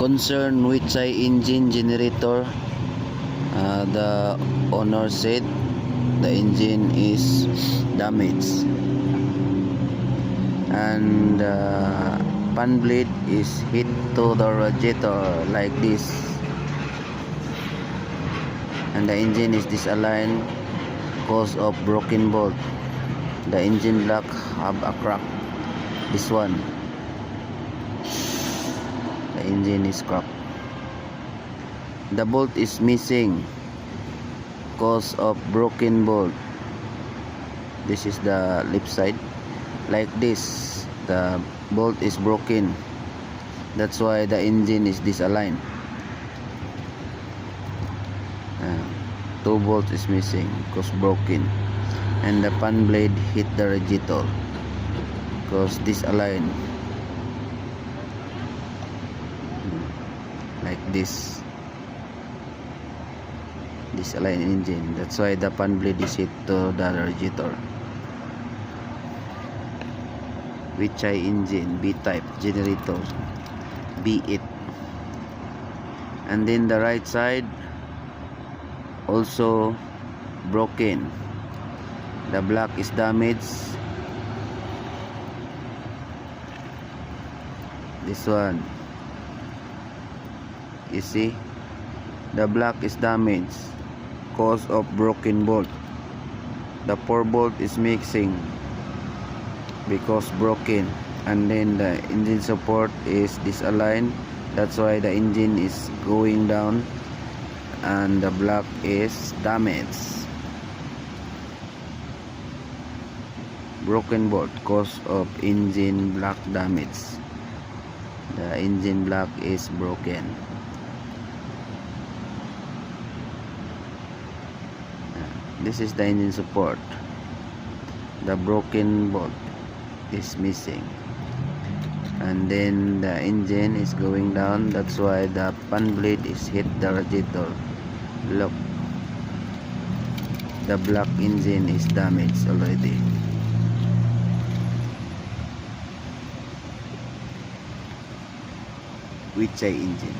concern which engine generator. The owner said the engine is damaged and pan blade is hit to the radiator like this, and the engine is disaligned cause of broken bolt. The engine block have a crack. This one, the engine is cracked. The bolt is missing cause of broken bolt. This is the left side, like this. The bolt is broken, that's why the engine is disaligned. Two bolts is missing because broken, and the pan blade hit the radiator because disaligned like this. Disaligned engine, that's why the pan blade is hit to the radiator. Which engine? B type generator, B8. And then the right side also broken. The block is damaged. This one, you see, the block is damaged cause of broken bolt. The 4 bolt is mixing because broken, and then the engine support is disaligned, that's why the engine is going down and the block is damaged. Broken bolt cause of engine block damage. The engine block is broken. This is the engine support. The broken bolt is missing, and then the engine is going down, that's why the pan blade is hit the radiator. Look, the black engine is damaged already. Which engine?